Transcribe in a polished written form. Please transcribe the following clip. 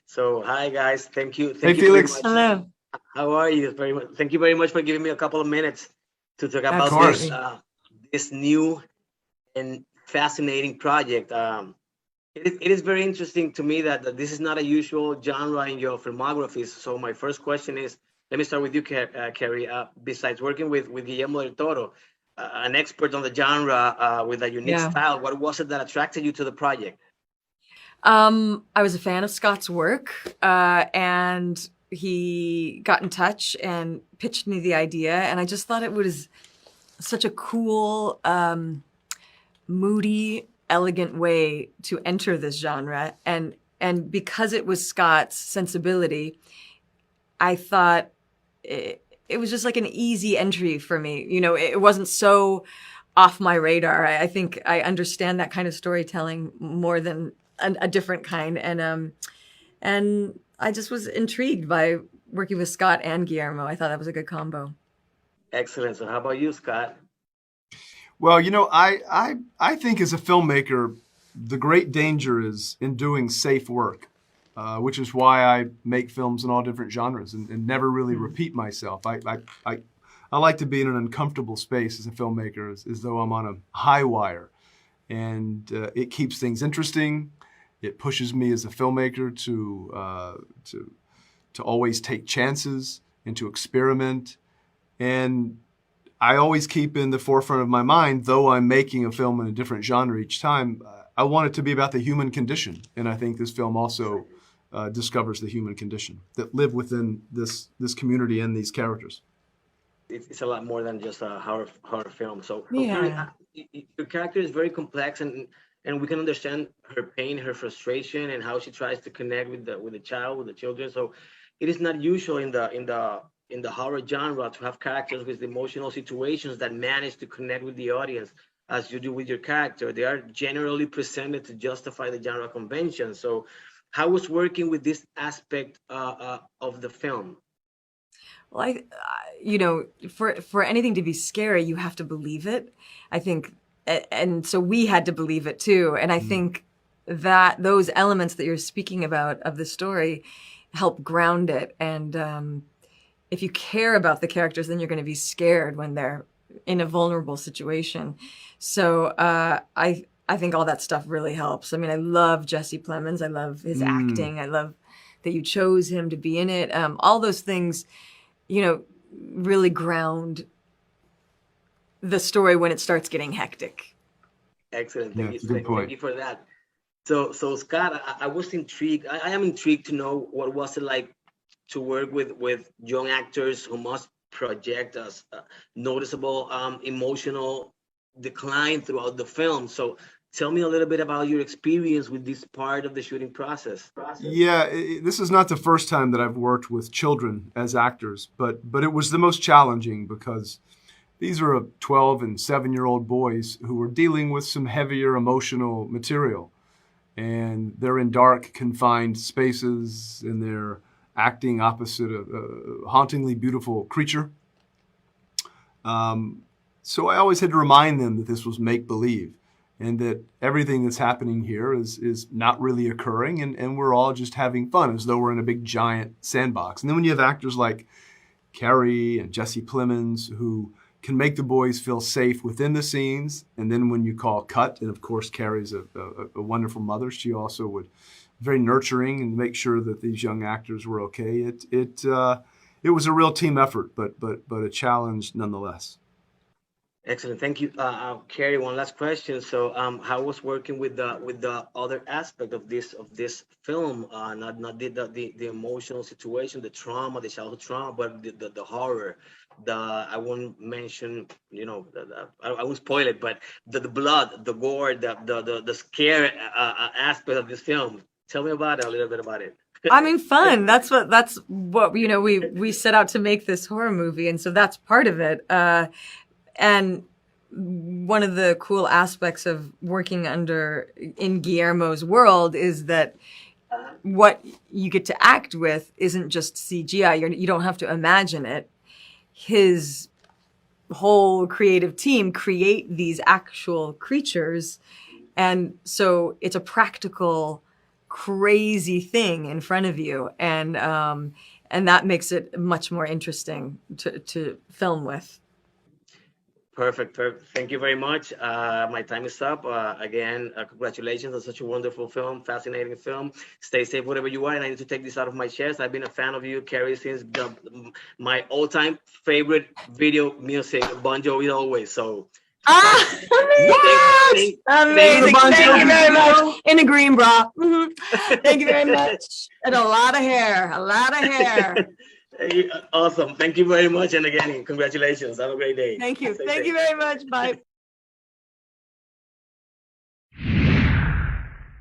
So, hi guys. Hey, Thank you very Felix. much. Hello. How are you? Very much. Thank you very much for giving me a couple of minutes to talk Of about this course. Absolutely. this new and fascinating project. It is very interesting to me that this is not a usual genre in your filmography. So, my first question is, let me start with you, Keri. Besides working with Guillermo del Toro, an expert on the genre with a unique Yeah. style, what was it that attracted you to the project? I was a fan of Scott's work, and he got in touch and pitched me the idea, and I just thought it was such a cool, moody, elegant way to enter this genre, and because it was Scott's sensibility, I thought it was just like an easy entry for me. It wasn't so off my radar. I think I understand that kind of storytelling more than a different kind, and I just was intrigued by working with Scott and Guillermo. I thought that was a good combo. Excellent. So, how about you, Scott? Well, I think as a filmmaker, the great danger is in doing safe work, which is why I make films in all different genres and never really repeat myself. I like to be in an uncomfortable space as a filmmaker, as though I'm on a high wire, and it keeps things interesting. It pushes me as a filmmaker to always take chances and to experiment. And I always keep in the forefront of my mind, though I'm making a film in a different genre each time, I want it to be about the human condition. And I think this film also discovers the human condition that live within this community and these characters. It's a lot more than just a horror film. So Carrie, Yeah. your character is very complex, and we can understand her pain, her frustration, and how she tries to connect with the child, with the children. So it is not usual in the horror genre to have characters with emotional situations that manage to connect with the audience as you do with your character. They are generally presented to justify the genre convention. So how was working with this aspect of the film? Well, for anything to be scary, you have to believe it. I think, and so we had to believe it too. And I Mm. think that those elements that you're speaking about of the story help ground it. And if you care about the characters, then you're going to be scared when they're in a vulnerable situation. So I think all that stuff really helps. I mean, I love Jesse Plemons. I love his Mm. acting. I love that you chose him to be in it. All those things, you know, really ground the story when it starts getting hectic. Excellent. Yeah, Thank you. it's a good Thank point. you for that. So Scott, I was intrigued. I am intrigued to know what was it like to work with young actors who must project a noticeable emotional decline throughout the film. So tell me a little bit about your experience with this part of the shooting process. Yeah, this is not the first time that I've worked with children as actors, but it was the most challenging because these are 12 and 7-year-old boys who are dealing with some heavier emotional material, and they're in dark, confined spaces, and they're acting opposite a hauntingly beautiful creature. Um, so I always had to remind them that this was make believe and that everything that's happening here is not really occurring, and we're all just having fun as though we're in a big giant sandbox. And then when you have actors like Keri and Jesse Plemons who can make the boys feel safe within the scenes, and then when you call cut, and of course Keri's a wonderful mother, she also would very nurturing and make sure that these young actors were okay. It was a real team effort, but a challenge nonetheless. Excellent, thank you, Carrie. One last question. So, how was working with the other aspect of this film? Not the emotional situation, the trauma, the childhood trauma, but the horror. I won't mention, I won't spoil it, but the blood, the gore, the scare aspect of this film. Tell me about it, a little bit about it. I mean, fun. That's what we set out to make this horror movie, and so that's part of it. And one of the cool aspects of working under in Guillermo's world is that what you get to act with isn't just CGI. You don't have to imagine it. His whole creative team create these actual creatures, and so it's a practical crazy thing in front of you, and that makes it much more interesting to film with. Perfect. Thank you very much. My time is up. Again, congratulations on such a wonderful film, fascinating film. Stay safe wherever you are. And I need to take this out of my chest. I've been a fan of you, Keri, since my all-time favorite video music, Bon Jovi always. So. Amazing! Amazing. Thank you very much. In a green bra. Mm-hmm. Thank you very much. And a lot of hair. A lot of hair. Awesome. Thank you very much. And again, congratulations. Have a great day. Thank you. Thank you very much. Bye.